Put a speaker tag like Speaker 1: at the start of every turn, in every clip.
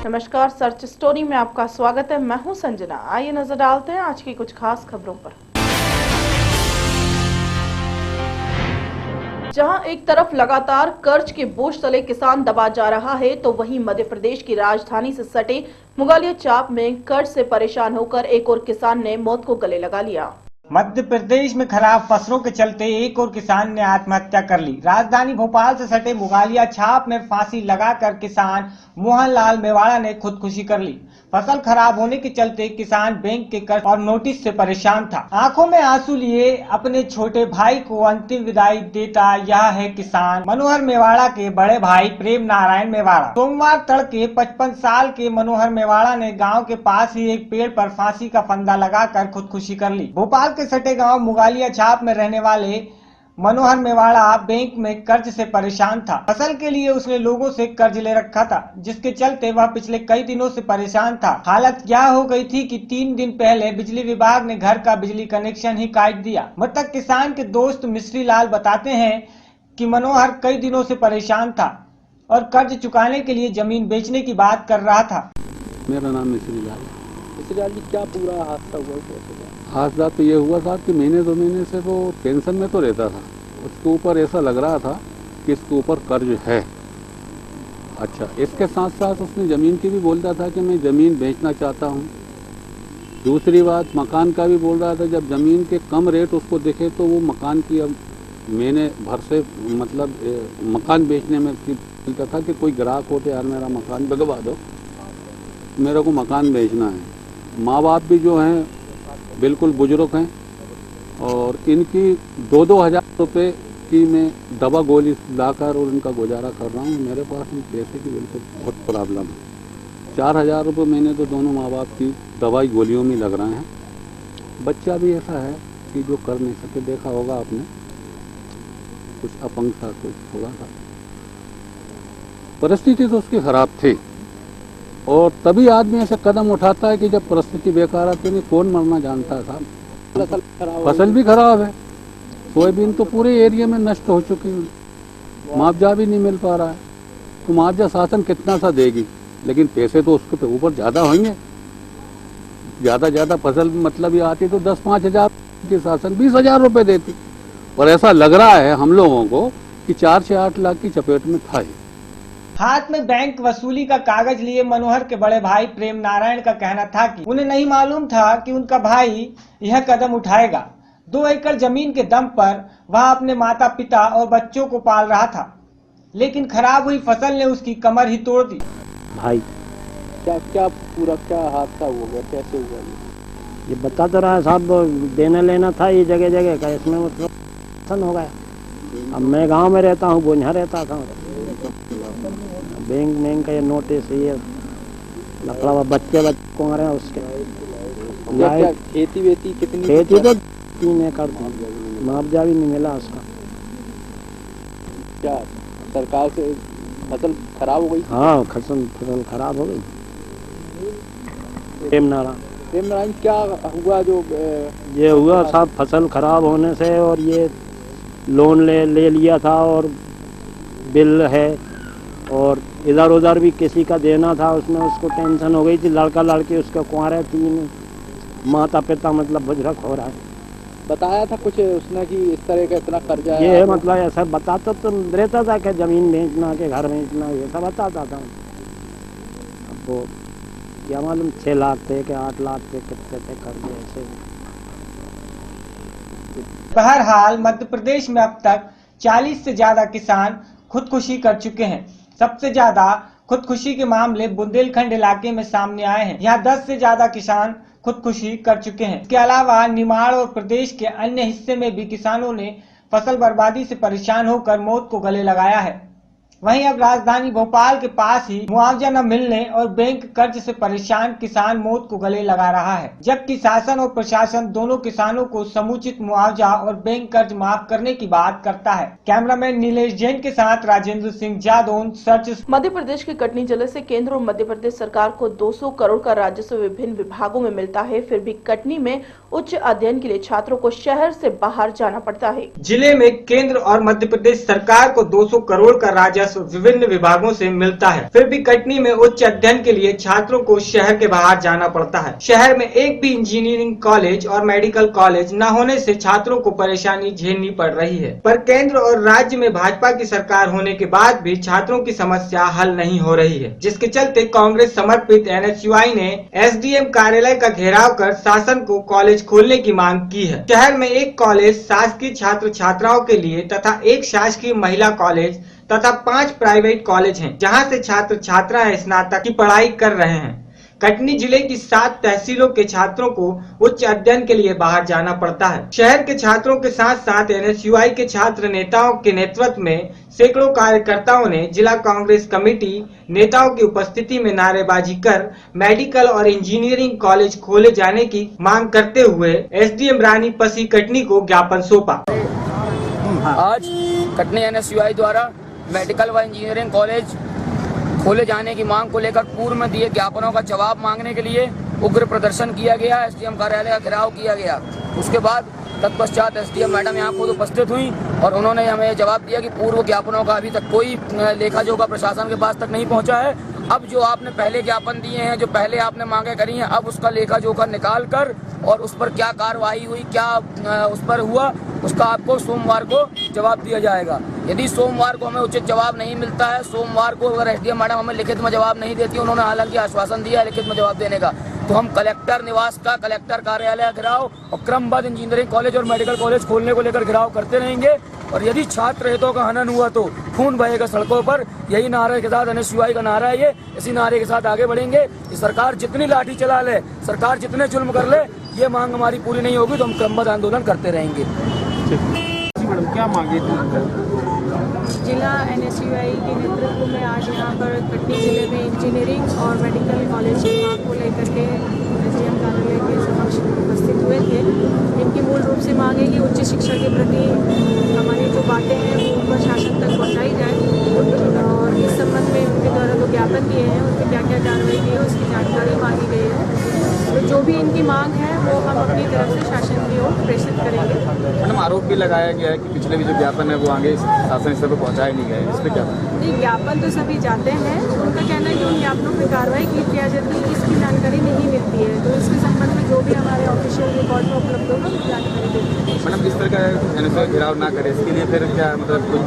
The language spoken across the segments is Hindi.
Speaker 1: नमस्कार, सर्च स्टोरी में आपका स्वागत है। मैं हूं संजना। आइए नजर डालते हैं आज की कुछ खास खबरों पर। जहां एक तरफ लगातार कर्ज के बोझ तले किसान दबा जा रहा है, तो वहीं मध्य प्रदेश की राजधानी से सटे मुगालिया चाप में कर्ज से परेशान होकर एक और किसान ने मौत को गले लगा लिया।
Speaker 2: मध्य प्रदेश में खराब फसलों के चलते एक और किसान ने आत्महत्या कर ली। राजधानी भोपाल से सटे मुगालिया छाप में फांसी लगाकर किसान मोहनलाल मेवाड़ा ने खुदकुशी कर ली। फसल खराब होने के चलते किसान बैंक के कर्ज और नोटिस से परेशान था। आंखों में आंसू लिए अपने छोटे भाई को अंतिम विदाई देता यह है किसान मनोहर मेवाड़ा के बड़े भाई प्रेम नारायण मेवाड़ा। सोमवार तड़के 55 साल के मनोहर मेवाड़ा ने गाँव के पास ही एक पेड़ पर फांसी का फंदा लगाकर खुदकुशी कर ली। भोपाल के सटे गांव मुगालिया छाप में रहने वाले मनोहर मेवाड़ा बैंक में कर्ज से परेशान था। फसल के लिए उसने लोगों से कर्ज ले रखा था, जिसके चलते वह पिछले कई दिनों से परेशान था। हालत यह हो गई थी कि 3 दिन पहले बिजली विभाग ने घर का बिजली कनेक्शन ही काट दिया। मृतक किसान के दोस्त मिश्री लाल बताते हैं कि मनोहर कई दिनों से परेशान था और कर्ज चुकाने के लिए जमीन बेचने की बात कर रहा था।
Speaker 3: मेरा नाम मिश्री लाल।
Speaker 4: मिश्री लाल जी, क्या पूरा हादसा हुआ? कैसे?
Speaker 3: हादसा तो ये हुआ साहब कि महीने 2 महीने से वो टेंशन में तो रहता था। उसके ऊपर ऐसा लग रहा था कि इसके ऊपर कर्ज है। अच्छा, इसके साथ साथ उसने ज़मीन की भी बोलता था कि मैं ज़मीन बेचना चाहता हूँ। दूसरी बात, मकान का भी बोल रहा था। जब ज़मीन के कम रेट उसको दिखे तो वो मकान की अब महीने भर से मतलब मकान बेचने में बोलता था कि कोई ग्राहक हो तो यार मेरा मकान बिकवा दो, मेरे को मकान बेचना है। माँ बाप भी जो हैं बिल्कुल बुजुर्ग हैं और इनकी 2-2 हज़ार रुपये की मैं दवा गोली लाकर और इनका गुजारा कर रहा हूँ। मेरे पास पैसे की बिल्कुल बहुत प्रॉब्लम है। 4,000 रुपये महीने तो दोनों माँ बाप की दवाई गोलियों में लग रहे हैं। बच्चा भी ऐसा है कि जो कर नहीं सके, देखा होगा आपने, कुछ अपंग था, कुछ थोड़ा सा परिस्थिति तो उसकी खराब थी। और तभी आदमी ऐसे कदम उठाता है कि जब परिस्थिति बेकार आती है। कौन मरना जानता था। फसल भी खराब है। सोयाबीन तो पूरे एरिया में नष्ट हो चुकी है, मुआवजा भी नहीं मिल पा रहा है। तो मुआवजा शासन कितना सा देगी, लेकिन पैसे तो उसके ऊपर ज़्यादा होंगे। ज़्यादा फसल मतलब ये आती तो 10-5 हज़ार की शासन 20,000 रुपये देती। और ऐसा लग रहा है हम लोगों को कि 4 से 8 लाख की चपेट में था।
Speaker 2: हाथ में बैंक वसूली का कागज लिए मनोहर के बड़े भाई प्रेम नारायण का कहना था कि उन्हें नहीं मालूम था कि उनका भाई यह कदम उठाएगा। 2 एकड़ जमीन के दम पर वह अपने माता पिता और बच्चों को पाल रहा था, लेकिन खराब हुई फसल ने उसकी कमर ही तोड़ दी।
Speaker 4: भाई क्या पूरा क्या हादसा हुआ, कैसे हुआ?
Speaker 5: ये बता तो रहा है साहब, देना लेना था ये जगह जगह का, इसमें मतलब हो गया। अब मैं गांव में रहता हूँ, वो यहाँ रहता था। बैंक का ये नोटिस, ये लफड़ा, बच्चे को आ रहे हैं उसके।
Speaker 4: क्या खेती वेती कितनी?
Speaker 5: खेती तो 3 एकड़ थी, मुआवजा भी नहीं मिला उसका।
Speaker 4: क्या सरकार से फसल खराब हो गई?
Speaker 5: हाँ, फसल खराब हो गई। प्रेम
Speaker 4: नारायण, क्या हुआ जो
Speaker 5: ये हुआ साहब, फसल खराब होने से, और ये लोन ले लिया था और बिल है, और इधर उधर भी किसी का देना था। उसमें उसको टेंशन हो गई थी। लड़का लड़की उसके कुंवारे, 3 माता पिता मतलब बुजुर्ग हो रहा है।
Speaker 4: बताया था कुछ उसने कि इस तरह का इतना कर्जा
Speaker 5: ये है मतलब ऐसा बताता तो रहता था कि जमीन बेचना, के घर बेचना, ये सब बताता था। अब वो क्या मालूम 6 लाख थे कि 8 लाख थे, कितने थे कर्जे ऐसे।
Speaker 2: बहरहाल मध्य प्रदेश में अब तक 40 से ज्यादा किसान खुदकुशी कर चुके हैं। सबसे ज्यादा खुदकुशी के मामले बुंदेलखंड इलाके में सामने आए हैं। यहाँ 10 से ज्यादा किसान खुदकुशी कर चुके हैं। इसके अलावा निमाड़ और प्रदेश के अन्य हिस्से में भी किसानों ने फसल बर्बादी से परेशान होकर मौत को गले लगाया है। वहीं अब राजधानी भोपाल के पास ही मुआवजा न मिलने और बैंक कर्ज से परेशान किसान मौत को गले लगा रहा है, जबकि शासन और प्रशासन दोनों किसानों को समुचित मुआवजा और बैंक कर्ज माफ करने की बात करता है। कैमरामैन नीलेश जैन के साथ राजेंद्र सिंह जादौन, सर्च।
Speaker 1: मध्य प्रदेश के कटनी जिले से केंद्र और मध्य प्रदेश सरकार को 200 करोड़ का राजस्व विभिन्न विभागों में मिलता है, फिर भी कटनी में उच्च अध्ययन के लिए छात्रों को शहर से बाहर जाना पड़ता है।
Speaker 2: जिले में केंद्र और मध्य प्रदेश सरकार को 200 करोड़ का राजस्व राजस्व विभिन्न विभागों से मिलता है। फिर भी कटनी में उच्च अध्ययन के लिए छात्रों को शहर के बाहर जाना पड़ता है। शहर में एक भी इंजीनियरिंग कॉलेज और मेडिकल कॉलेज न होने से छात्रों को परेशानी झेलनी पड़ रही है। पर केंद्र और राज्य में भाजपा की सरकार होने के बाद भी छात्रों की समस्या हल नहीं हो रही है, जिसके चलते कांग्रेस समर्पित NSUI ने SDM कार्यालय का घेराव कर शासन को कॉलेज खोलने की मांग की है। शहर में एक कॉलेज शासकीय छात्र छात्राओं के लिए तथा एक शासकीय महिला कॉलेज तथा 5 प्राइवेट कॉलेज हैं, जहां से छात्र छात्राएं स्नातक की पढ़ाई कर रहे हैं। कटनी जिले की 7 तहसीलों के छात्रों को उच्च अध्ययन के लिए बाहर जाना पड़ता है। शहर के छात्रों के साथ साथ NSUI के छात्र नेताओं के नेतृत्व में सैकड़ों कार्यकर्ताओं ने जिला कांग्रेस कमेटी नेताओं की उपस्थिति में नारेबाजी कर मेडिकल और इंजीनियरिंग कॉलेज खोले जाने की मांग करते हुए SDM रानी पसी कटनी को ज्ञापन सौंपा।
Speaker 6: आज कटनी NSUI द्वारा मेडिकल व इंजीनियरिंग कॉलेज खोले जाने की मांग को लेकर पूर्व में दिए ज्ञापनों का जवाब मांगने के लिए उग्र प्रदर्शन किया गया। SDM कार्यालय का घेराव किया गया। उसके बाद तत्पश्चात SDM मैडम यहाँ खुद उपस्थित हुई और उन्होंने हमें जवाब दिया कि पूर्व ज्ञापनों का अभी तक कोई लेखा जोखा प्रशासन के पास तक नहीं पहुँचा है। अब जो आपने पहले ज्ञापन दिए हैं, जो पहले आपने मांगे करी हैं, अब उसका लेखा जोखा निकाल कर और उस पर क्या कार्रवाई हुई, क्या उस पर हुआ, उसका आपको सोमवार को जवाब दिया जाएगा। यदि सोमवार को हमें उचित जवाब नहीं मिलता है, सोमवार को अगर SDM मैडम हमें लिखित में जवाब नहीं देती, उन्होंने हालांकि आश्वासन दिया है लिखित में जवाब देने का, तो हम कलेक्टर निवास का, कलेक्टर कार्यालय घेराव और क्रमबद्ध इंजीनियरिंग कॉलेज और मेडिकल कॉलेज खोलने को लेकर घेराव करते रहेंगे। और यदि छात्र हितों का हनन हुआ तो खून बहेगा सड़कों पर। यही नारे के साथ NSUI का नारा है, ये इसी नारे के साथ आगे बढ़ेंगे। सरकार जितनी लाठी चला ले, सरकार जितने जुल्म कर ले, ये मांग हमारी पूरी नहीं होगी तो हम क्रमबद्ध आंदोलन करते रहेंगे।
Speaker 4: मैडम क्या मांगे?
Speaker 7: जिला NSUI के नेतृत्व में आज यहाँ पर कटनी जिले में इंजीनियरिंग और मेडिकल कॉलेज की मांग को लेकर के SDM कार्यालय के समक्ष उपस्थित हुए थे। इनकी मूल रूप से मांग है कि उच्च शिक्षा के प्रति हमारी जो बातें हैं वो ऊपर शासन तक पहुँचाई जाए और इस संबंध में उनके द्वारा जो ज्ञापन दिए हैं उनमें क्या क्या कार्रवाई की है उसकी जानकारी मांगी गई है। तो जो भी इनकी मांग है वो हम अपनी तरफ से शासन की ओर प्रेषित करेंगे।
Speaker 4: मैडम आरोप भी लगाया गया है कि पिछले भी जो ज्ञापन है वो आगे शासन स्तर पर पहुँचाए नहीं गए, इस पर क्या?
Speaker 7: नहीं, ज्ञापन तो सभी जाते हैं, उनका कहना है कि उन ज्ञापनों पर कार्रवाई की जाती है, इसकी जानकारी नहीं मिलती है। तो इसके संबंध में जो भी हमारे ऑफिशियल रिकॉर्ड में उपलब्ध होगा वो जानकारी देंगे।
Speaker 4: मैडम जिस तरह का NSUI घेराव ना करे इसके लिए फिर क्या मतलब कुछ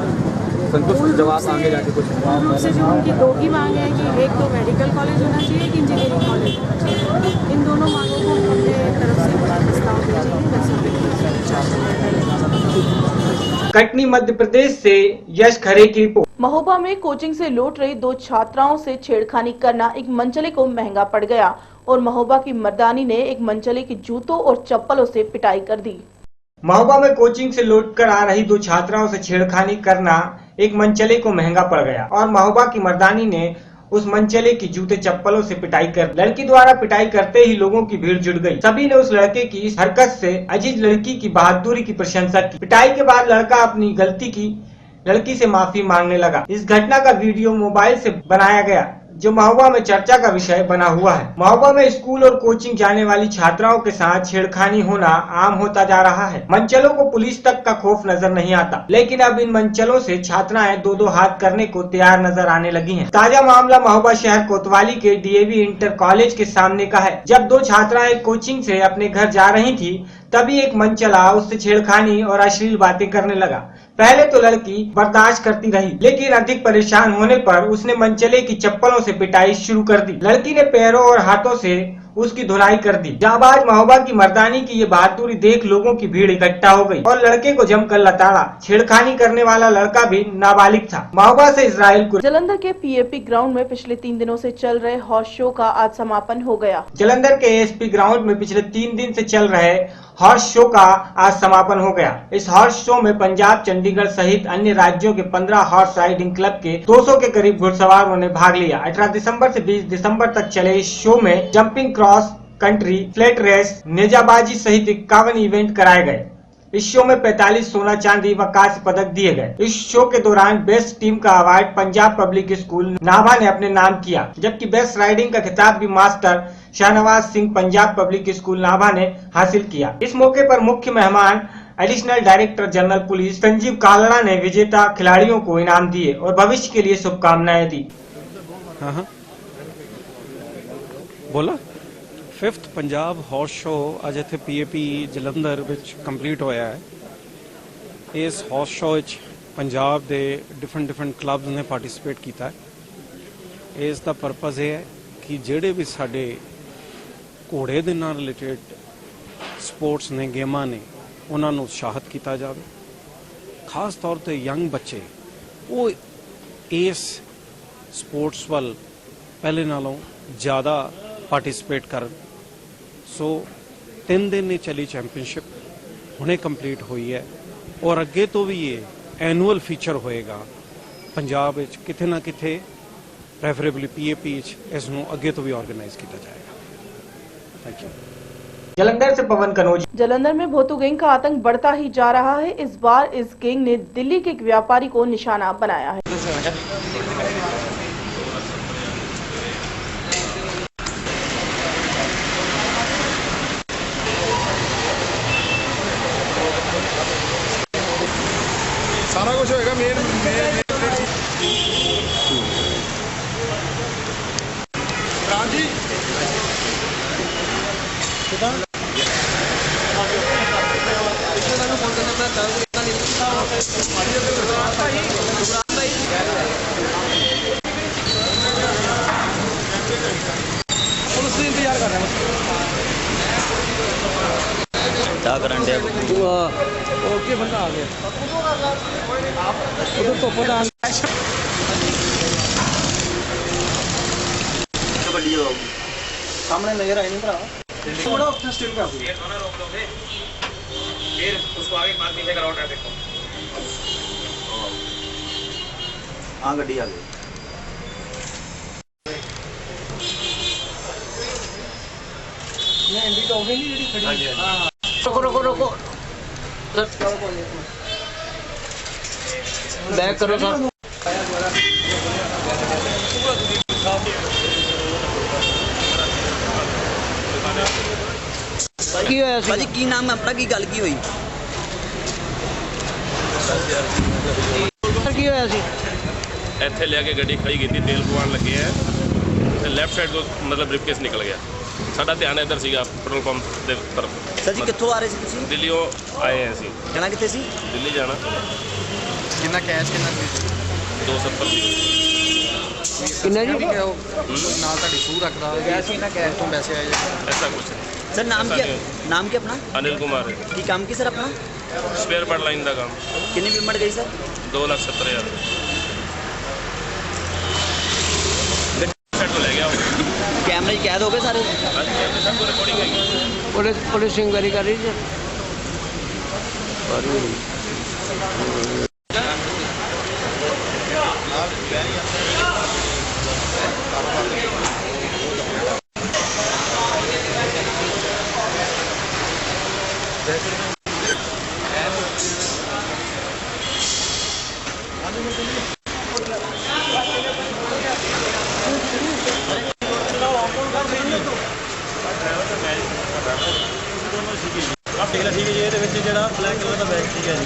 Speaker 4: संतुष्ट जवाब आगे जाके कुछ?
Speaker 7: मूल रूप से जो उनकी 2 ही मांग है कि एक तो मेडिकल कॉलेज होना चाहिए, एक इंजीनियरिंग कॉलेज होना चाहिए। इन दोनों मांगों को हम अपने तरफ से प्रस्ताव भेजेंगे।
Speaker 2: कटनी मध्य प्रदेश से यश खरे की रिपोर्ट।
Speaker 1: महोबा में कोचिंग से लौट रही 2 छात्राओं से छेड़खानी करना एक मनचले को महंगा पड़ गया और महोबा की मर्दानी ने एक मनचले की जूतों और चप्पलों से पिटाई कर दी।
Speaker 2: महोबा में कोचिंग से लौटकर आ रही 2 छात्राओं से छेड़खानी करना एक मनचले को महंगा पड़ गया और महोबा की मर्दानी ने उस मनचले की जूते चप्पलों से पिटाई कर लड़की द्वारा पिटाई करते ही लोगों की भीड़ जुट गई। सभी ने उस लड़के की इस हरकत से अजीज लड़की की बहादुरी की प्रशंसा की। पिटाई के बाद लड़का अपनी गलती की लड़की से माफी मांगने लगा। इस घटना का वीडियो मोबाइल से बनाया गया जो महोबा में चर्चा का विषय बना हुआ है। महोबा में स्कूल और कोचिंग जाने वाली छात्राओं के साथ छेड़खानी होना आम होता जा रहा है। मंचलों को पुलिस तक का खौफ नजर नहीं आता, लेकिन अब इन मंचलों से छात्राएं 2-2 हाथ करने को तैयार नजर आने लगी हैं। ताजा मामला महोबा शहर कोतवाली के DAV इंटर कॉलेज के सामने का है। जब 2 छात्राएं कोचिंग से अपने घर जा रही थी तभी एक मंचला उससे छेड़खानी और अश्लील बातें करने लगा। पहले तो लड़की बर्दाश्त करती रही, लेकिन अधिक परेशान होने पर उसने मंचले की चप्पलों से पिटाई शुरू कर दी। लड़की ने पैरों और हाथों से उसकी धुलाई कर दी। जाबाज महोबा की मर्दानी की ये बहादुरी देख लोगों की भीड़ इकट्ठा हो गई और लड़के को जमकर लताड़ा। छेड़खानी करने वाला लड़का भी नाबालिग था। महोबा से इजराइल को।
Speaker 1: जलंधर के PAP ग्राउंड में पिछले 3 दिनों से चल रहे हॉर्स शो का आज समापन हो गया।
Speaker 2: जलंधर के ASP ग्राउंड में पिछले 3 दिन से चल रहे हॉर्स शो का आज समापन हो गया। इस हॉर्स शो में पंजाब, चंडीगढ़ सहित अन्य राज्यों के 15 हॉर्स राइडिंग क्लब के 200 के करीब घुड़सवारों ने भाग लिया। 18 दिसंबर से 20 दिसंबर तक चले इस शो में jumping, cross country, flat race, नेजाबाजी सहित 51 इवेंट कराए गए। इस शो में 45 सोना, चांदी व कांस्य पदक दिए गए। इस शो के दौरान बेस्ट टीम का award Punjab public school Nabha ने अपने नाम किया, जबकि बेस्ट राइडिंग का खिताब भी master Shahnawaz Singh Punjab public school Nabha ने हासिल किया। इस मौके पर मुख्य मेहमान additional director general police Sanjeev Kalra ने विजेता खिलाड़ियों को इनाम दिए और भविष्य के लिए शुभकामनाएं दी।
Speaker 8: हाँ बोला 5th पंजाब हॉर्स शो अज इत्थे PAP जलंधर विच कंप्लीट होया है। इस horse show which Punjab they different clubs ने पार्टिसिपेट किया है। इस दा पर्पज़ ये है कि जेड़े भी साडे घोड़े दे नाल रिलेटेड स्पोर्ट्स ने गेमां ने उन्हां नूं उत्साहित किया जाए। खास तौर ते यंग बच्चे वो इस स्पोर्ट्स वाल पहले नालों ज़्यादा पार्टिसिपेट कर। सो 3 दिन ही चली चैंपीयनशिप हुणे कंप्लीट हुई है और अगे तो भी ये एनुअल फीचर होएगा पंजाब विच किथे ना किथे, प्रेफरेबली PAP इस नूं अगे तो भी ऑर्गेनाइज किया जाएगा। Thank you.
Speaker 2: जलंधर से पवन कनौज।
Speaker 1: जलंधर में भोतू गैंग का आतंक बढ़ता ही जा रहा है। इस बार इस गैंग ने दिल्ली के एक व्यापारी को निशाना बनाया है।
Speaker 4: सारा कुछ होएगा मेन राजी इंतजार कर रहे हैं क्या करंट है। ओके बंदा आ गया उधर तो पता सामने नजर आई नहीं थोड़ा स्टिल पे फिर उसको आगे मार पीछे कराओ ट्रैफिक को। हाँ गड्डी आ गई। ये इंडी तो होगी नहीं जेडी खड़ी है। हां रोको बैक करो सर। की होया सी भाजी की नाम है अपना की गल की हुई की होया सी
Speaker 9: ਇੱਥੇ ਲਿਆ ਕੇ ਗੱਡੀ ਖੜੀ ਕੀਤੀ ਤੇਲ ਪਵਾਉਣ ਲੱਗੇ ਆ ਤੇ ਲੈਫਟ ਸਾਈਡ ਤੋਂ ਮਤਲਬ ਬ੍ਰੀਫਕੇਸ ਨਿਕਲ ਗਿਆ। ਸਾਡਾ ਧਿਆਨ ਇੱਧਰ ਸੀਗਾ ਪੈਟਰੋਲ ਪੰਪ ਦੇ ਤਰਫ।
Speaker 10: ਸਰ ਜੀ ਕਿੱਥੋਂ ਆ ਰਹੇ ਸੀ ਤੁਸੀਂ?
Speaker 9: ਦਿੱਲੀੋਂ ਆਏ ਆ ਅਸੀਂ।
Speaker 10: ਜਾਣਾ ਕਿੱਥੇ ਸੀ?
Speaker 9: ਦਿੱਲੀ ਜਾਣਾ।
Speaker 4: कितना कैश कितना
Speaker 9: 270
Speaker 10: ਕਿੰਨਾ ਜੀ?
Speaker 4: ना ਤੁਹਾਡੀ ਸੂਹ ਰੱਖਦਾ ਕੈਸ਼ ਕਿੰਨਾ ਕੈਸ਼ ਤੋਂ ਪੈਸੇ ਆਏ
Speaker 9: ऐसा कुछ है।
Speaker 10: सर नाम क्या अपना?
Speaker 9: अनिल कुमार
Speaker 10: की काम की सर अपना?
Speaker 9: स्पेयर पार्ट लाइन का काम।
Speaker 10: कितनी पेमेंट गई सर?
Speaker 9: 2,70,000 तो ले गया।
Speaker 10: कैमरे कैद हो गए सारे?
Speaker 5: पुलिस इंक्वायरी कर रही है।
Speaker 4: ब्लैक कलर का बैग ठीक है जी।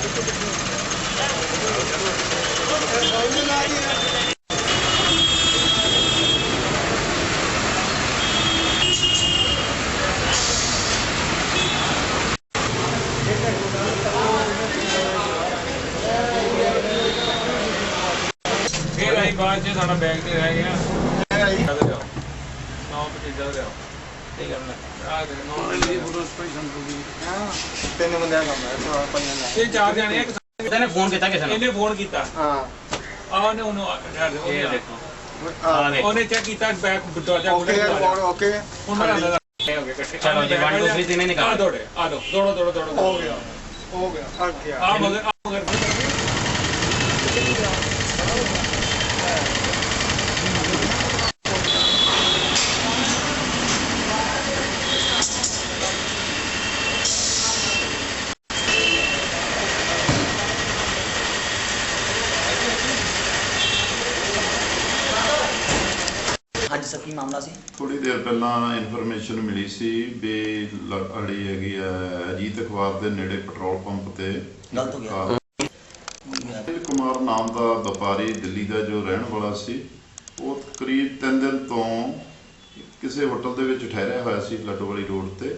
Speaker 4: फिर आई बात जो सारा बैग ते रह गया तीन बंदे का काम है। ये चार जने एक ने फोन किया किसी ने फोन किया। हां आ ने उन्होंने ये देखो ओने चेक किया बैग दरवाजा खोला। ओके उन्होंने अंदर हो गया। चलो जी 1 2 3 तीन निकाल दौड़े आ दो दौड़ो हो गया आ गया आ मगर
Speaker 10: ਹਾਂਜੀ ਸਰ ਕੀ ਮਾਮਲਾ ਸੀ?
Speaker 11: ਥੋੜੀ ਦੇਰ ਪਹਿਲਾਂ ਇਨਫੋਰਮੇਸ਼ਨ ਮਿਲੀ ਸੀ ਵੀ ਲੜੀ ਹੈਗੀ ਆ ਅਜੀਤ ਅਖਬਾਰ ਦੇ ਨੇੜੇ ਪੈਟਰੋਲ ਪੰਪ ਤੇ
Speaker 10: ਗਲਤ ਹੋ ਗਿਆ।
Speaker 11: ਅਨਿਲ ਕੁਮਾਰ ਨਾਮ ਦਾ ਵਪਾਰੀ ਦਿੱਲੀ ਦਾ ਜੋ ਰਹਿਣ ਵਾਲਾ ਸੀ, ਉਹ ਕਰੀਬ 3 ਦਿਨ ਤੋਂ ਕਿਸੇ ਹੋਟਲ ਦੇ ਵਿੱਚ ਠਹਿਰਿਆ ਹੋਇਆ ਸੀ ਲੱਡੂ ਵਾਲੀ ਰੋਡ ਤੇ।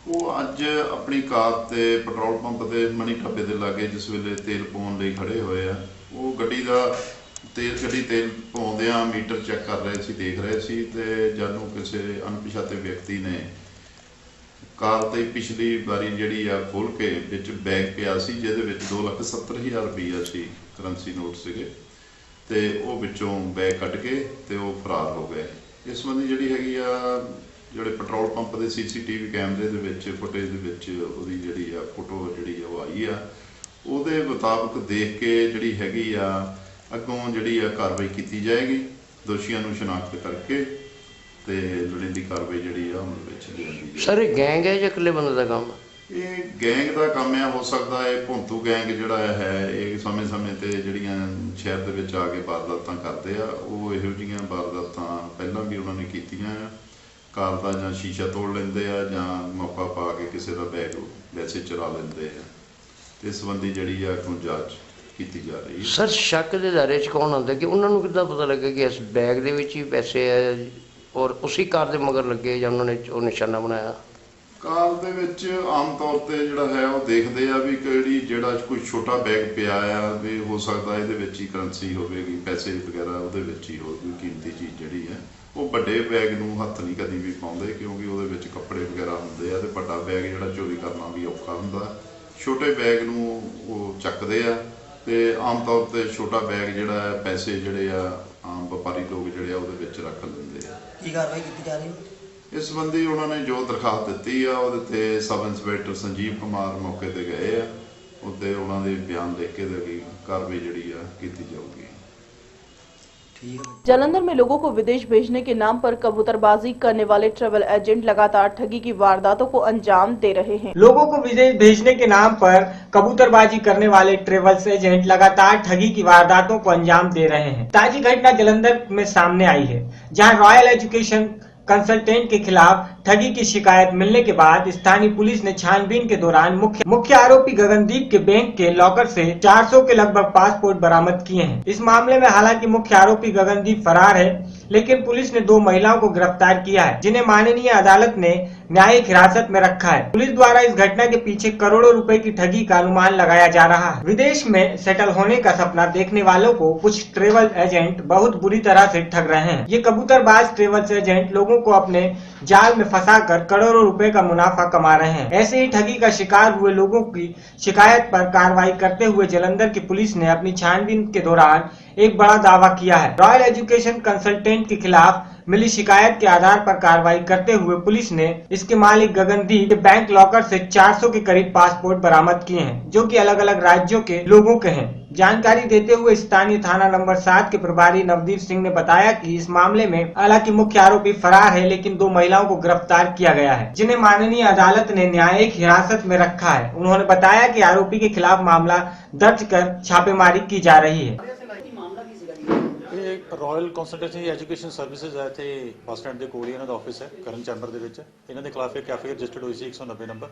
Speaker 11: ਉਹ ਅੱਜ ਆਪਣੀ ਕਾਰ ਤੇ ਪੈਟਰੋਲ ਪੰਪ ਦੇ ਮਣੀ ਢਾਬੇ ਦੇ ਲਾਗੇ ਜਿਸ ਵੇਲੇ ਤੇਲ ਪਾਉਣ ਲਈ ਖੜੇ ਹੋਏ ਆ, ਉਹ ਗੱਡੀ ਤੇਲ ਪਾਉਂਦਿਆਂ ਮੀਟਰ ਚੈੱਕ ਕਰ ਰਹੇ ਸੀ, ਦੇਖ ਰਹੇ ਸੀ, ਤੇ ਜਦੋਂ ਕਿਸੇ ਅਣਪਛਾਤੇ ਵਿਅਕਤੀ ਨੇ ਕਾਰ ਤੇ ਪਿਛਲੀ ਵਾਰੀ ਜਿਹੜੀ ਆ ਖੋਲ ਕੇ ਵਿੱਚ ਬੈਗ ਪਿਆ ਸੀ ਜਿਹਦੇ ਵਿੱਚ 2,70,000 ਰੁਪਈਆ ਸੀ, ਕਰੰਸੀ ਨੋਟ ਸੀਗੇ, ਤੇ ਉਹ ਵਿੱਚੋਂ ਬੈਗ ਕੱਢ ਕੇ ਤੇ ਉਹ ਫਰਾਰ ਹੋ ਗਏ। ਇਸ ਸੰਬੰਧੀ ਜਿਹੜੀ ਹੈਗੀ ਆ ਜਿਹੜੇ ਪੈਟਰੋਲ ਪੰਪ ਦੇ CCTV ਕੈਮਰੇ ਦੇ ਵਿੱਚ ਫੁਟੇਜ ਦੇ ਵਿੱਚ ਉਹਦੀ ਜਿਹੜੀ ਆ ਫੋਟੋ ਜਿਹੜੀ ਆ ਉਹ ਆਈ ਆ। ਉਹਦੇ ਮੁਤਾਬਕ ਦੇਖ ਕੇ ਜਿਹੜੀ ਹੈਗੀ ਆ ਅੱਗੋਂ ਜਿਹੜੀ ਆ ਕਾਰਵਾਈ ਕੀਤੀ ਜਾਏਗੀ, ਦੋਸ਼ੀਆਂ ਨੂੰ ਸ਼ਨਾਖਤ ਕਰਕੇ ਤੇ ਲੋੜੀਂਦੀ ਕਾਰਵਾਈ ਜਿਹੜੀ ਆ ਅਮਲ ਵਿੱਚ ਲਿਆਂਦੀ ਜਾਏਗੀ।
Speaker 12: ਸਰ ਇਹ ਗੈਂਗ ਹੈ ਜਾਂ ਇਕੱਲੇ ਬੰਦੇ ਦਾ ਕੰਮ?
Speaker 11: ਇਹ ਗੈਂਗ ਦਾ ਕੰਮ ਆ, ਹੋ ਸਕਦਾ ਹੈ ਭੌਂਤੂ ਗੈਂਗ ਜਿਹੜਾ ਹੈ ਇਹ ਸਮੇਂ-ਸਮੇਂ ਤੇ ਜਿਹੜੀਆਂ ਸ਼ਹਿਰ ਦੇ ਵਿੱਚ ਆ ਕੇ ਵਾਰਦਾਤਾਂ ਕਰਦੇ ਆ, ਉਹ ਇਹੋ ਜਿਹੀਆਂ ਵਾਰਦਾਤਾਂ ਪਹਿਲਾਂ ਵੀ ਉਹਨਾਂ ਨੇ ਕੀਤੀਆਂ ਆ। ਕਾਰ ਦਾ ਜਾਂ ਸ਼ੀਸ਼ਾ ਤੋੜ ਲੈਂਦੇ ਆ ਜਾਂ ਮੌਕਾ ਪਾ ਕੇ ਕਿਸੇ ਦਾ ਬੈਗ ਵੈਸੇ ਚੁਰਾ ਲੈਂਦੇ ਆ, ਤੇ ਇਸ ਸੰਬੰਧੀ ਜਿਹੜੀ ਆ ਅੱਗੋਂ ਜਾਂਚ ਕੀਤੀ ਜਾ ਰਹੀ ਹੈ।
Speaker 12: ਸਰ ਸ਼ੱਕ ਦੇ ਦਾਇਰੇ 'ਚ ਕੌਣ ਆਉਂਦਾ ਕਿ ਉਹਨਾਂ ਨੂੰ ਕਿੱਦਾਂ ਪਤਾ ਲੱਗਾ ਕਿ ਇਸ ਬੈਗ ਦੇ ਵਿੱਚ ਹੀ ਪੈਸੇ ਹੈ ਔਰ ਉਸੇ ਕਾਰ ਦੇ ਮਗਰ ਲੱਗੇ ਜਾਂ ਉਹਨਾਂ ਨੇ ਉਹ ਨਿਸ਼ਾਨਾ ਬਣਾਇਆ?
Speaker 11: ਕਾਰ ਦੇ ਵਿੱਚ ਆਮ ਤੌਰ ਤੇ ਜਿਹੜਾ ਹੈ ਉਹ ਦੇਖਦੇ ਆ ਵੀ ਜਿਹੜਾ ਕੋਈ ਛੋਟਾ ਬੈਗ ਪਿਆ ਆ ਵੀ ਹੋ ਸਕਦਾ ਇਹਦੇ ਵਿੱਚ ਹੀ ਕਰੰਸੀ ਹੋਵੇਗੀ, ਪੈਸੇ ਵਗੈਰਾ ਉਹਦੇ ਵਿੱਚ ਹੀ ਹੋਰ ਕੋਈ ਕੀਮਤੀ ਚੀਜ਼ ਜਿਹੜੀ ਹੈ। ਉਹ ਵੱਡੇ ਬੈਗ ਨੂੰ ਹੱਥ ਨਹੀਂ ਕਦੀ ਵੀ ਪਾਉਂਦੇ ਕਿਉਂਕਿ ਉਹਦੇ ਵਿੱਚ ਕੱਪੜੇ ਵਗੈਰਾ ਹੁੰਦੇ ਆ ਤੇ ਵੱਡਾ ਬੈਗ ਜਿਹੜਾ ਚੋਰੀ ਕਰਨਾ ਵੀ ਔਖਾ ਹੁੰਦਾ। ਛੋਟੇ ਬੈਗ ਨੂੰ ਉਹ ਚੱਕਦੇ ਆ ਤੇ ਆਮ ਤੌਰ ਤੇ ਛੋਟਾ ਬੈਗ ਜਿਹੜਾ ਹੈ ਪੈਸੇ ਜਿਹੜੇ ਆ ਆਮ ਵਪਾਰੀ ਲੋਕ ਜਿਹੜੇ ਆ ਉਹਦੇ ਵਿੱਚ ਰੱਖ ਲੈਂਦੇ ਆ।
Speaker 10: ਕੀ ਕਾਰਵਾਈ ਕੀਤੀ ਜਾ ਰਹੀ ਹੈ?
Speaker 11: ਇਸ ਸੰਬੰਧੀ ਉਹਨਾਂ ਨੇ ਜੋ ਦਰਖਾਸਤ ਦਿੱਤੀ ਆ ਉਹਦੇ ਤੇ ਸਬ ਇੰਸਪੈਕਟਰ ਸੰਜੀਵ ਕੁਮਾਰ ਮੌਕੇ ਤੇ ਗਏ ਆ, ਉੱਤੇ ਉਹਨਾਂ ਦੇ ਬਿਆਨ ਲਿਖ ਕੇ ਤੇ ਕਾਰਵਾਈ ਜਿਹੜੀ ਆ ਕੀਤੀ ਜਾਊਗੀ।
Speaker 1: जालंधर में लोगों को विदेश भेजने के नाम पर कबूतरबाजी करने वाले ट्रैवल एजेंट लगातार ठगी की वारदातों को अंजाम दे रहे हैं।
Speaker 2: लोगों को विदेश भेजने के नाम पर कबूतरबाजी करने वाले ट्रैवल्स एजेंट लगातार ठगी की वारदातों को अंजाम दे रहे हैं। ताजी घटना जालंधर में सामने आई है, जहां रॉयल एजुकेशन कंसल्टेंट के खिलाफ ठगी की शिकायत मिलने के बाद स्थानीय पुलिस ने छानबीन के दौरान मुख्य आरोपी गगनदीप के बैंक के लॉकर से 400 के लगभग पासपोर्ट बरामद किए हैं। इस मामले में हालांकि मुख्य आरोपी गगनदीप फरार है, लेकिन पुलिस ने 2 महिलाओं को गिरफ्तार किया है, जिन्हें माननीय अदालत ने न्यायिक हिरासत में रखा है। पुलिस द्वारा इस घटना के पीछे करोड़ों रुपए की ठगी का अनुमान लगाया जा रहा है। विदेश में सेटल होने का सपना देखने वालों को कुछ ट्रेवल एजेंट बहुत बुरी तरह से ठग रहे हैं। ये कबूतरबाज ट्रेवल्स एजेंट लोगों को अपने जाल में फंसाकर करोड़ों रुपए का मुनाफा कमा रहे हैं। ऐसे ही ठगी का शिकार हुए लोगों की शिकायत पर कार्रवाई करते हुए जालंधर की पुलिस ने अपनी छानबीन के दौरान एक बड़ा दावा किया है। रॉयल एजुकेशन कंसल्टेंट के खिलाफ मिली शिकायत के आधार पर कार्रवाई करते हुए पुलिस ने इसके मालिक गगनदीप के बैंक लॉकर से 400 के करीब पासपोर्ट बरामद किए हैं, जो कि अलग अलग राज्यों के लोगों के हैं। जानकारी देते हुए स्थानीय थाना नंबर 7 के प्रभारी नवदीप सिंह ने बताया कि इस मामले में हालांकि मुख्य आरोपी फरार है, लेकिन 2 महिलाओं को गिरफ्तार किया गया है, जिन्हें माननीय अदालत ने न्यायिक हिरासत में रखा है। उन्होंने बताया कि आरोपी के खिलाफ मामला दर्ज कर छापेमारी की जा रही है।
Speaker 13: ਰॉयल ਕੰਸਲਟੈਂਸੀ ਐਜੂਕੇਸ਼ਨ ਸਰਵਿਸਿਜ਼ ਹੈ ਤੇ ਬੱਸ ਸਟੈਂਡ ਦੇ ਕੋਲ ਹੀ ਇਹਨਾਂ ਦਾ ਆਫਿਸ ਹੈ ਕਰਨ ਚੈਂਬਰ ਦੇ ਵਿੱਚ। ਇਹਨਾਂ ਦੇ ਖਿਲਾਫ ਇੱਕ ਐਫਆਈਆਰ ਰਜਿਸਟਰਡ ਹੋਈ ਸੀ 190 ਨੰਬਰ,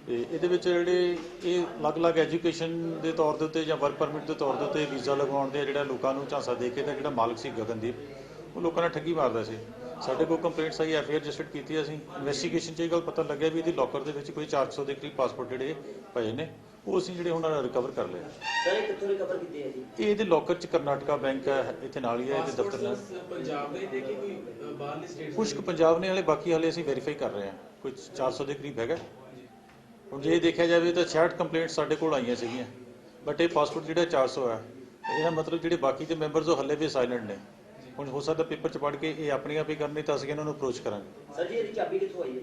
Speaker 13: ਤੇ ਇਹਦੇ ਵਿੱਚ ਜਿਹੜੇ ਇਹ ਅਲੱਗ-ਅਲੱਗ ਐਜੂਕੇਸ਼ਨ ਦੇ ਤੌਰ ਦੇ ਉੱਤੇ ਜਾਂ ਵਰਕ ਪਰਮਿਟ ਦੇ ਤੌਰ ਦੇ ਉੱਤੇ ਵੀਜ਼ਾ ਲਗਵਾਉਣ ਦੇ ਜਿਹੜਾ ਲੋਕਾਂ ਨੂੰ ਝਾਂਸਾ ਦੇ ਕੇ ਤਾਂ ਜਿਹੜਾ ਮਾਲਕ ਸੀ ਗਗਨਦੀਪ ਉਹ ਲੋਕਾਂ ਨਾਲ ਠੱਗੀ ਮਾਰਦਾ ਸੀ। ਸਾਡੇ ਕੋਲ ਕੰਪਲੇਂਟਸ ਆਈ, ਐਫਆਈਆਰ ਰਜਿਸਟਰਡ ਕੀਤੀ ਅਸੀਂ। ਇਨਵੈਸਟੀਗੇਸ਼ਨ 'ਚ ਇਹ ਗੱਲ ਪਤਾ ਲੱਗਿਆ ਵੀ ਇਹਦੀ ਲੋਕਰ ਦੇ ਵਿੱਚ ਕੋਈ 400 ਦੇ ਕਰੀਬ ਪਾਸਪੋਰਟ ਜਿਹੜੇ ਪਏ ਨੇ ਉਹ ਅਸੀਂ ਜਿਹੜੇ ਹੁਣ ਰਿਕਵਰ ਕਰ ਲਏ।
Speaker 10: ਸਰ ਇਹ ਕਿੱਥੋਂ ਰਿਕਵਰ ਕੀਤੇ ਹੈ ਜੀ?
Speaker 13: ਇਹ ਇਹਦੇ ਲੋਕਰ 'ਚ ਕਰਨਾਟਕਾ ਬੈਂਕ ਹੈ ਇੱਥੇ ਨਾਲ ਹੀ ਹੈ, ਇਹਦੇ ਦਫ਼ਤਰ ਨਾਲ।
Speaker 4: ਪੰਜਾਬ ਦੇ ਦੇਖੇ ਕੋਈ ਬਾਹਰਲੇ ਸਟੇਟ
Speaker 13: ਕੁਝ ਪੰਜਾਬ ਨੇ, ਹਲੇ ਬਾਕੀ ਹਲੇ ਅਸੀਂ ਵੈਰੀਫਾਈ ਕਰ ਰਹੇ ਹਾਂ। ਕੁਝ 400 ਦੇ ਕਰੀਬ ਹੈਗਾ। ਹੁਣ ਜੇ ਦੇਖਿਆ ਜਾਵੇ ਤਾਂ 66 ਕੰਪਲੇਂਟ ਸਾਡੇ ਕੋਲ ਆਈਆਂ ਸੀਗੀਆਂ, ਬਟ ਇਹ ਪਾਸਪੋਰਟ ਜਿਹੜਾ 400 ਹੈ, ਇਹਦਾ ਮਤਲਬ ਜਿਹੜੇ ਬਾਕੀ ਦੇ ਮੈਂਬਰਸ ਉਹ ਹਲੇ ਵੀ ਸਾਇਲੈਂਟ ਨੇ। ਹੁਣ ਹੋ ਸਕਦਾ ਪੇਪਰ 'ਚ ਪੜ੍ਹ ਕੇ ਇਹ ਆਪਣੀ ਆਪ ਹੀ ਕਰਨੀ, ਤਾਂ ਅਸੀਂ ਇਹਨਾਂ ਨੂੰ ਅਪਰੋਚ ਕਰਾਂਗੇ।
Speaker 10: ਸਰ ਜੀ ਇਹਦੀ ਚਾਬੀ ਕਿੱਥੋਂ ਆਈ ਹੈ?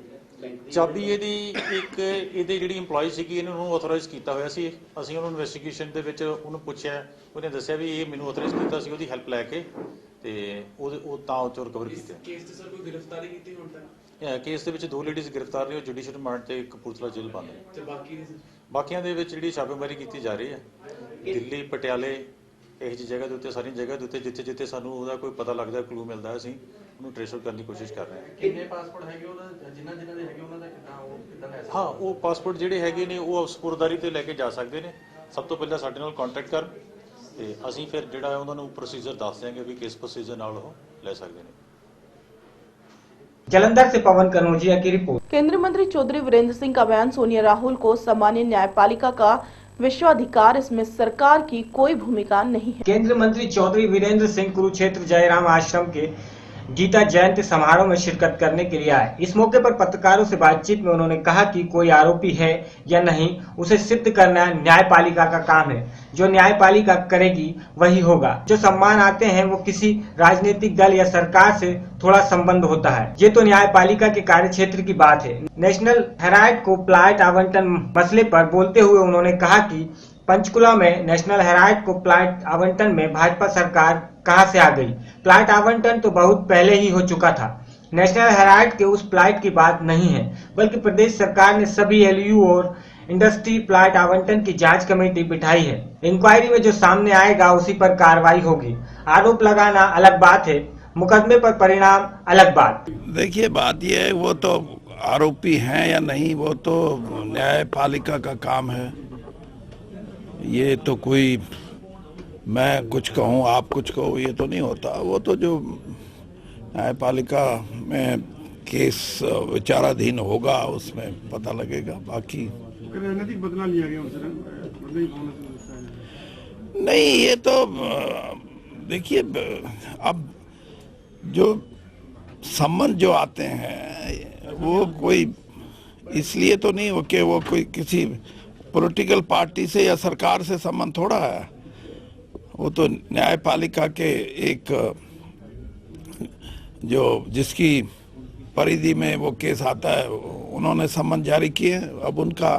Speaker 13: ਚਾਬੀ ਇਹਦੀ ਇੱਕ ਇਹਦੇ ਜਿਹੜੀ ਇੰਪਲੋਈ ਸੀਗੀ ਇਹਨੂੰ ਉਹਨੂੰ ਆਥੋਰਾਈਜ਼ ਕੀਤਾ ਹੋਇਆ ਸੀ। ਅਸੀਂ ਉਹਨੂੰ ਇਨਵੈਸਟੀਗੇਸ਼ਨ ਦੇ ਵਿੱਚ ਉਹਨੂੰ ਪੁੱਛਿਆ, ਉਹਨੇ ਦੱਸਿਆ ਵੀ ਇਹ ਮੈਨੂੰ ਆਥੋਰਾਈਜ਼ ਕੀਤਾ ਸੀ, ਉਹਦੀ ਹੈਲਪ ਲੈ ਕੇ ਤੇ ਉਹ ਤਾਂ ਉਹ 'ਚੋਂ ਰਿਕਵਰ ਕੀਤਾ।
Speaker 4: ਕੇਸ 'ਚ ਸਰ ਕੋਈ ਗ੍ਰਿਫਤਾਰੀ ਕੀਤੀ ਹੁਣ ਤੱਕ?
Speaker 13: ਕੇਸ ਦੇ ਵਿੱਚ 2 ਲੇਡੀਜ਼ ਗ੍ਰਿਫਤਾਰ ਨੇ, ਉਹ ਜੁਡੀਸ਼ੀਅਲ ਰਿਮਾਂਡ ਤੇ ਕਪੂਰਥਲਾ ਜੇਲ੍ਹ ਬੰਦ ਨੇ।
Speaker 4: ਤੇ ਬਾਕੀਆਂ ਦੇ
Speaker 13: ਬਾਕੀਆਂ ਦੇ ਵਿੱਚ ਜਿਹੜੀ ਛਾਪੇਮਾਰੀ ਕੀਤੀ ਜਾ ਰਹੀ ਹੈ, ਦਿੱਲੀ, ਪਟਿਆਲੇ ਇਹੋ ਜਿਹੀ ਜਗ੍ਹਾ ਦੇ ਉੱਤੇ, ਸਾਰੀਆਂ ਜਗ੍ਹਾ ਦੇ ਉੱਤੇ ਜਿੱਥੇ ਸਾਨੂੰ ਉਹਦਾ ਕੋਈ ਪਤਾ ਲੱਗਦਾ, ਕਲੂ ਮਿਲਦਾ, ਅਸੀਂ ਉਹਨੂੰ ਟ੍ਰੇਸ ਆਊਟ ਕਰਨ ਦੀ ਕੋਸ਼ਿਸ਼ ਕਰ ਰਹੇ ਹਾਂ।
Speaker 14: ਕਿੰਨੇ ਪਾਸਪੋਰਟ ਹੈਗੇ ਉਹਨਾਂ ਜਿਨ੍ਹਾਂ ਦੇ ਹੈਗੇ ਉਹਨਾਂ ਦਾ ਕਿੱਦਾਂ ਲੈ ਸਕਦੇ?
Speaker 13: ਹਾਂ, ਉਹ ਪਾਸਪੋਰਟ ਜਿਹੜੇ ਹੈਗੇ ਨੇ ਉਹ ਸਪੁਰਦਾਰੀ ਤੇ ਲੈ ਕੇ ਜਾ ਸਕਦੇ ਨੇ। ਸਭ ਤੋਂ ਪਹਿਲਾਂ ਸਾਡੇ ਨਾਲ ਕੰਟੈਕਟ ਕਰਨ ਤੇ ਅਸੀਂ ਫਿਰ ਜਿਹੜਾ ਉਹਨਾਂ ਨੂੰ ਪ੍ਰੋਸੀਜਰ ਦੱਸ ਦਿਆਂਗੇ ਵੀ ਕਿਸ ਪ੍ਰੋਸੀਜਰ ਨਾਲ ਉਹ ਲੈ ਸਕਦੇ ਨੇ।
Speaker 2: जलंधर से पवन कनौजिया की रिपोर्ट।
Speaker 1: केंद्रीय मंत्री चौधरी वीरेंद्र सिंह का बयान सोनिया राहुल को सामान्य न्यायपालिका का विश्वाधिकार, इसमें सरकार की कोई भूमिका नहीं है।
Speaker 2: केंद्रीय मंत्री चौधरी वीरेंद्र सिंह कुरुक्षेत्र जयराम आश्रम के गीता जयंती समारोह में शिरकत करने के लिए आए। इस मौके पर पत्रकारों से बातचीत में उन्होंने कहा कि कोई आरोपी है या नहीं, उसे सिद्ध करना न्यायपालिका का काम है। जो न्यायपालिका करेगी वही होगा। जो सम्मान आते हैं वो किसी राजनीतिक दल या सरकार से थोड़ा संबंध होता है। ये तो न्यायपालिका के कार्यक्षेत्र की बात है। नेशनल हेराल्ड को प्लाट आवंटन मसले पर बोलते हुए उन्होंने कहा कि पंचकुला में नेशनल हेराल्ड को प्लाट आवंटन में भाजपा सरकार कहां से आ गई। प्लाट आवंटन तो बहुत पहले ही हो चुका था। नेशनल हेराल्ड के उस प्लाट की बात नहीं है, बल्कि प्रदेश सरकार ने सभी एलयू और इंडस्ट्री प्लाट आवंटन की जांच कमेटी बिठाई है। इंक्वायरी में जो सामने आएगा उसी पर कार्रवाई होगी। आरोप लगाना अलग बात है, मुकदमे पर परिणाम अलग बात।
Speaker 15: देखिए, बात यह है, वो तो आरोपी हैं या नहीं वो तो न्यायपालिका का काम है। ये तो कोई मैं कुछ कहूँ आप कुछ कहो ये तो नहीं होता। वो तो जो न्यायपालिका में केस विचाराधीन होगा उसमें पता लगेगा। बाकी
Speaker 16: राजनीतिक बदला लिया गया उनसे
Speaker 15: नहीं, ये तो देखिए, अब जो संबंध जो आते हैं वो कोई इसलिए तो नहीं हो कि वो कोई किसी पॉलिटिकल पार्टी से या सरकार से संबंध थोड़ा है। वो तो न्यायपालिका के एक जो जिसकी परिधि में वो केस आता है उन्होंने सम्मन जारी किए। अब उनका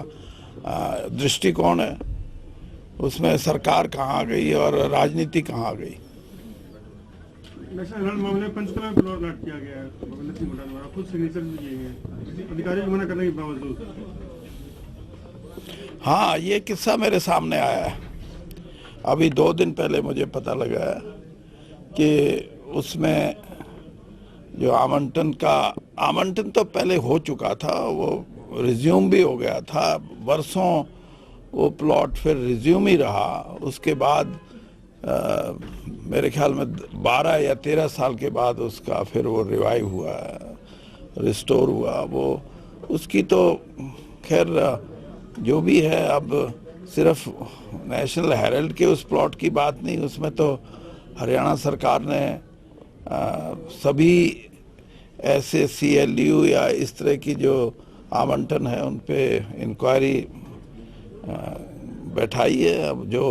Speaker 15: दृष्टिकोण है, उसमें सरकार कहाँ आ गई और राजनीति कहाँ आ गई।
Speaker 16: नेशनल हेराल्ड मामले में पंचकुला में प्लॉट अलॉट किया गया है, खुद सिग्नेचर भी किए हैं अधिकारी को मना करने के बावजूद।
Speaker 15: हाँ, ये किस्सा मेरे सामने आया है। अभी 2 दिन पहले मुझे पता लगा है कि उसमें जो आवंटन तो पहले हो चुका था, वो रिज्यूम भी हो गया था। वर्षों वो प्लॉट फिर रिज्यूम ही रहा। उसके बाद मेरे ख्याल में 12 या 13 साल के बाद उसका फिर वो रिवाइव हुआ, रिस्टोर हुआ। वो उसकी तो खैर जो भी है, अब सिर्फ नेशनल हेराल्ड के उस प्लॉट की बात नहीं, उसमें तो हरियाणा सरकार ने सभी ऐसे CLU या इस तरह की जो आवंटन है उन पे इंक्वायरी बैठाई है। अब जो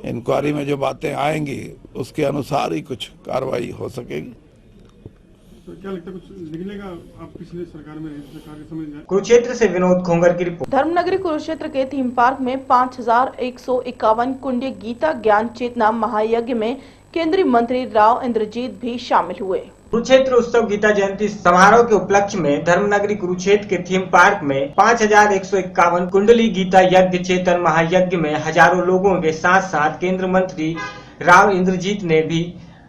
Speaker 15: इंक्वायरी में जो बातें आएंगी उसके अनुसार ही कुछ कार्रवाई हो सकेगी।
Speaker 16: तो क्या लगता है कुछ निकलेगा आप पिछले सरकार में सरकार के समय?
Speaker 2: कुरुक्षेत्र से विनोद खोंगर की रिपोर्ट।
Speaker 1: धर्मनगरी कुरुक्षेत्र के थीम पार्क में 5151 कुंडीय गीता ज्ञान चेतना महायज्ञ में केंद्रीय मंत्री राव इंद्रजीत भी शामिल हुए।
Speaker 2: कुरुक्षेत्र उत्सव गीता जयंती समारोह के उपलक्ष्य में धर्मनगरी कुरुक्षेत्र के थीम पार्क में 5151 कुंडली गीता यज्ञ चेतन महायज्ञ में हजारों लोगों के साथ साथ केंद्रीय मंत्री राव इंद्रजीत ने भी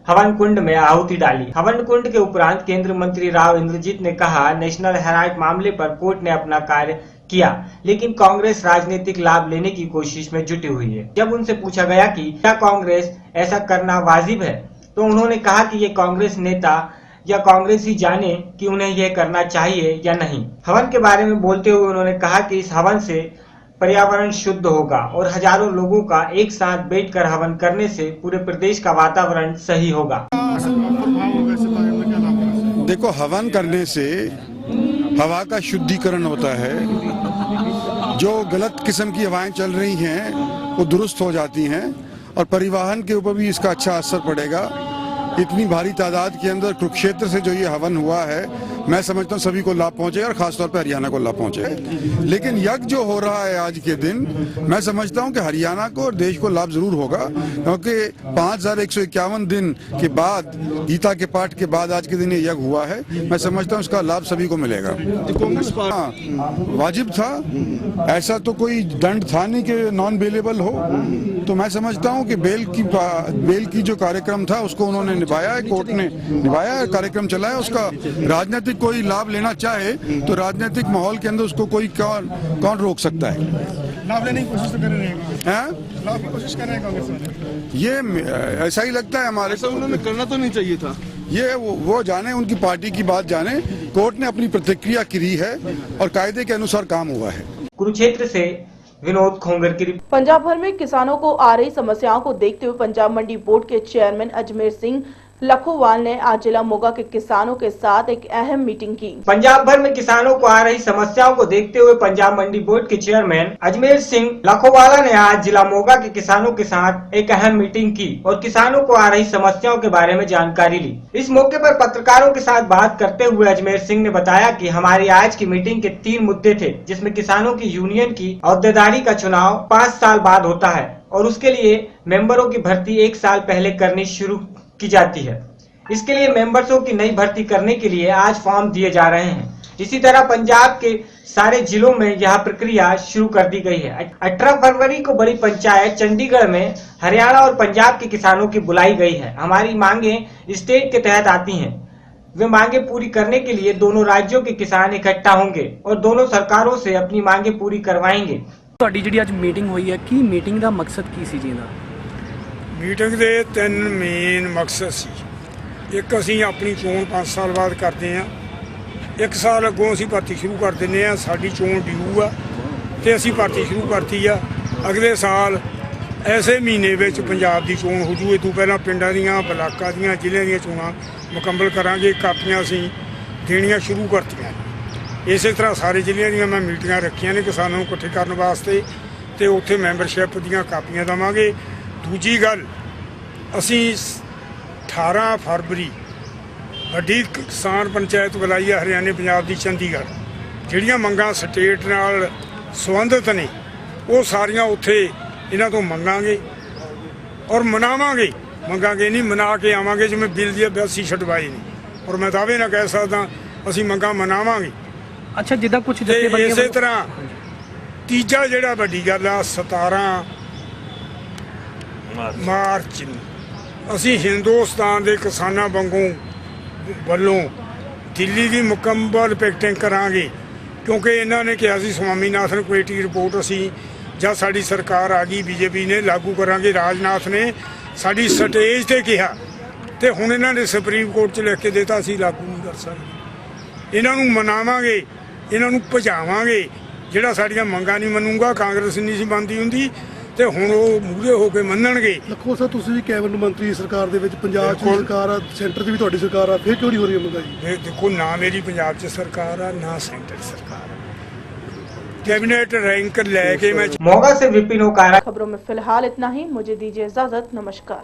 Speaker 2: हवन कुंड में आहुति डाली। हवन कुंड के उपरांत केंद्रीय मंत्री राव इंद्रजीत ने कहा, नेशनल हेराल्ड मामले पर कोर्ट ने अपना कार्य किया, लेकिन कांग्रेस राजनीतिक लाभ लेने की कोशिश में जुटी हुई है। जब उनसे पूछा गया कि क्या कांग्रेस ऐसा करना वाजिब है, तो उन्होंने कहा कि ये कांग्रेस नेता या कांग्रेस ही जाने कि उन्हें यह करना चाहिए या नहीं। हवन के बारे में बोलते हुए उन्होंने कहा कि इस हवन से पर्यावरण शुद्ध होगा और हजारों लोगों का एक साथ बैठकर हवन करने से पूरे प्रदेश का वातावरण सही होगा।
Speaker 16: देखो, हवन करने से हवा का शुद्धिकरण होता है। जो गलत किस्म की हवाएं चल रही हैं वो दुरुस्त हो जाती हैं और परिवहन के ऊपर भी इसका अच्छा असर पड़ेगा। इतनी भारी तादाद के अंदर कुरुक्षेत्र से जो ये हवन हुआ है, मैं समझता हूँ सभी को लाभ पहुंचेगा और खासतौर पर हरियाणा को लाभ पहुंचेगा। लेकिन यज्ञ जो हो रहा है आज के दिन, मैं समझता हूँ कि हरियाणा को और देश को लाभ जरूर होगा, क्योंकि 5151 दिन के बाद गीता के पाठ के बाद आज के दिन ये यज्ञ हुआ है। मैं समझता हूँ इसका लाभ सभी को मिलेगा। वाजिब था, ऐसा तो कोई दंड था नहीं कि नॉन अवेलेबल हो। तो मैं समझता हूं कि बेल की जो कार्यक्रम था उसको उन्होंने निभाया है, कोर्ट ने निभाया है, कार्यक्रम चला है। उसका राजनीतिक कोई लाभ लेना चाहे तो राजनीतिक माहौल के अंदर उसको कोई कौन रोक सकता है?
Speaker 17: लाभ लेने की कोशिश तो कर रहे हैं, लाभ की कोशिश कर रहे हैं कांग्रेस वाले।
Speaker 16: ये ऐसा ही लगता है हमारे को।
Speaker 17: उन्होंने करना तो नहीं चाहिए था।
Speaker 16: ये वो जाने, उनकी पार्टी की बात जाने। कोर्ट ने अपनी प्रतिक्रिया की है और कायदे के अनुसार काम हुआ है।
Speaker 2: कुरुक्षेत्र से विनोद खोंगर की रिपोर्ट।
Speaker 1: पंजाब भर में किसानों को आ रही समस्याओं को देखते हुए पंजाब मंडी बोर्ड के चेयरमैन अजमेर सिंह लखोवाल ने आज जिला मोगा के किसानों के साथ एक अहम मीटिंग की।
Speaker 2: पंजाब भर में किसानों को आ रही समस्याओं को देखते हुए पंजाब मंडी बोर्ड के चेयरमैन अजमेर सिंह लखोवाला ने आज जिला मोगा के किसानों के साथ एक अहम मीटिंग की और किसानों को आ रही समस्याओं के बारे में जानकारी ली। इस मौके पर पत्रकारों के साथ बात करते हुए अजमेर सिंह ने बताया कि हमारी आज की मीटिंग के 3 मुद्दे थे, जिसमें किसानों की यूनियन की अहदेदारी का चुनाव 5 साल बाद होता है और उसके लिए मेंबरों की भर्ती 1 साल पहले करनी शुरू की जाती है। इसके लिए मेंबर्सों की नई भर्ती करने के लिए आज फॉर्म दिए जा रहे हैं। इसी तरह पंजाब के सारे जिलों में यह प्रक्रिया शुरू कर दी गई है। 18 फरवरी को बड़ी पंचायत चंडीगढ़ में हरियाणा और पंजाब के किसानों की बुलाई गई है। हमारी मांगे स्टेट के तहत आती हैं। वे मांगे पूरी करने के लिए दोनों राज्यों के किसान इकट्ठा होंगे और दोनों सरकारों से अपनी मांगे पूरी करवाएंगे।
Speaker 18: ਤੁਹਾਡੀ ਜਿਹੜੀ ਅੱਜ ਮੀਟਿੰਗ ਹੋਈ ਹੈ, ਕੀ ਮੀਟਿੰਗ ਦਾ ਮਕਸਦ ਕੀ ਸੀ ਜੀ ਇਹਦਾ?
Speaker 17: ਮੀਟਿੰਗ ਦੇ 3 ਮੇਨ ਮਕਸਦ ਸੀ। ਇੱਕ ਅਸੀਂ ਆਪਣੀ ਚੋਣ 5 ਸਾਲ ਬਾਅਦ ਕਰਦੇ ਹਾਂ। 1 ਸਾਲ ਅੱਗੋਂ ਅਸੀਂ ਭਰਤੀ ਸ਼ੁਰੂ ਕਰ ਦਿੰਦੇ ਹਾਂ। ਸਾਡੀ ਚੋਣ ਡਿਊ ਆ ਤੇ ਅਸੀਂ ਭਰਤੀ ਸ਼ੁਰੂ ਕਰਤੀ ਆ। ਅਗਲੇ ਸਾਲ ਐਸੇ ਮਹੀਨੇ ਵਿੱਚ ਪੰਜਾਬ ਦੀ ਚੋਣ ਹੋ ਜੂ। ਇਹ ਤੋਂ ਪਹਿਲਾਂ ਪਿੰਡਾਂ ਦੀਆਂ, ਬਲਾਕਾਂ ਦੀਆਂ, ਜ਼ਿਲ੍ਹਿਆਂ ਦੀਆਂ ਚੋਣਾਂ ਮੁਕੰਮਲ ਕਰਾਂਗੇ। ਕਾਪੀਆਂ ਅਸੀਂ ਦੇਣੀਆਂ ਸ਼ੁਰੂ ਕਰਤੀਆਂ। ਇਸੇ ਤਰ੍ਹਾਂ ਸਾਰੇ ਜ਼ਿਲ੍ਹਿਆਂ ਦੀਆਂ ਮੈਂ ਮੀਟਿੰਗਾਂ ਰੱਖੀਆਂ ਨੇ ਕਿਸਾਨਾਂ ਨੂੰ ਇਕੱਠੇ ਕਰਨ ਵਾਸਤੇ ਤੇ ਉੱਥੇ ਮੈਂਬਰਸ਼ਿਪ ਦੀਆਂ ਕਾਪੀਆਂ ਦੇਵਾਂਗੇ। ਦੂਜੀ ਗੱਲ, ਅਸੀਂ 18 ਫਰਵਰੀ ਵੱਡੀ ਕਿਸਾਨ ਪੰਚਾਇਤ ਬੁਲਾਈ ਹੈ ਹਰਿਆਣੇ ਪੰਜਾਬ ਦੀ ਚੰਡੀਗੜ੍ਹ। ਜਿਹੜੀਆਂ ਮੰਗਾਂ ਸਟੇਟ ਨਾਲ ਸੰਬੰਧਿਤ ਨੇ ਉਹ ਸਾਰੀਆਂ ਉੱਥੇ ਇਹਨਾਂ ਤੋਂ ਮੰਗਾਂਗੇ ਔਰ ਮਨਾਵਾਂਗੇ। ਮੰਗਾਂਗੇ ਨਹੀਂ, ਮਨਾ ਕੇ ਆਵਾਂਗੇ। ਜਿਵੇਂ ਬਿੱਲ ਦੀ 82 ਛਡਵਾਈ ਨੇ ਔਰ ਮੈਂ ਦਾਅਵੇ ਨਾਲ ਕਹਿ ਸਕਦਾ ਅਸੀਂ ਮੰਗਾਂ ਮਨਾਵਾਂਗੇ।
Speaker 18: ਅੱਛਾ, ਜਿੱਦਾਂ ਕੁਝ
Speaker 17: ਇਸੇ ਤਰ੍ਹਾਂ ਤੀਜਾ ਜਿਹੜਾ ਵੱਡੀ ਗੱਲ ਆ 17 ਮਾਰਚ ਨੂੰ ਅਸੀਂ ਹਿੰਦੁਸਤਾਨ ਦੇ ਕਿਸਾਨਾਂ ਵੱਲੋਂ ਦਿੱਲੀ ਦੀ ਮੁਕੰਮਲ ਪਿਕਟਿੰਗ ਕਰਾਂਗੇ। ਕਿਉਂਕਿ ਇਹਨਾਂ ਨੇ ਕਿਹਾ ਸੀ ਸਵਾਮੀਨਾਥਨ ਕਮੇਟੀ ਰਿਪੋਰਟ ਅਸੀਂ ਜਦ ਸਾਡੀ ਸਰਕਾਰ ਆ ਗਈ ਬੀਜੇਪੀ ਨੇ ਲਾਗੂ ਕਰਾਂਗੇ। ਰਾਜਨਾਥ ਨੇ ਸਾਡੀ ਸਟੇਜ ਤੇ ਕਿਹਾ ਤੇ ਹੁਣ ਇਹਨਾਂ ਨੇ ਸੁਪਰੀਮ ਕੋਰਟ 'ਚ ਲਿਖ ਕੇ ਦਿੱਤਾ ਅਸੀਂ ਲਾਗੂ ਨਹੀਂ ਕਰ ਸਕਦੇ। ਇਹਨਾਂ ਨੂੰ ਮਨਾਵਾਂਗੇ, ਇਹਨਾਂ ਨੂੰ ਭਜਾਵਾਂਗੇ। ਜਿਹੜਾ ਸਾਡੀਆਂ ਮੰਗਾਂ ਨਹੀਂ ਮੰਨੂਗਾ, ਕਾਂਗਰਸ ਨਹੀਂ ਸੀ ਮੰਨਦੀ ਹੁੰਦੀ ਤੇ ਹੁਣ ਉਹ ਮੂਹਰੇ ਹੋ ਕੇ ਮੰਨਣਗੇ।
Speaker 19: ਲੱਖੋ ਸਾਹਿਬ, ਤੁਸੀਂ ਵੀ ਕੈਬਨਿਟ ਮੰਤਰੀ ਸਰਕਾਰ ਦੇ ਵਿੱਚ, ਪੰਜਾਬ 'ਚ ਸਰਕਾਰ ਆ, ਸੈਂਟਰ 'ਚ ਵੀ ਤੁਹਾਡੀ ਸਰਕਾਰ ਆ, ਫਿਰ ਕਿਉਂ ਨਹੀਂ ਹੋ ਰਹੀ ਮੰਗਾਈ?
Speaker 17: ਇਹ ਦੇਖੋ, ਨਾ ਮੇਰੀ ਪੰਜਾਬ 'ਚ ਸਰਕਾਰ ਆ ਨਾ ਸੈਂਟਰ ਸਰਕਾਰ ਆ। कैबिनेट रैंक लेके मैं
Speaker 2: मोगा से विपिन ओकारा।
Speaker 1: खबरों में फिलहाल इतना ही। मुझे दीजिए इजाजत। नमस्कार।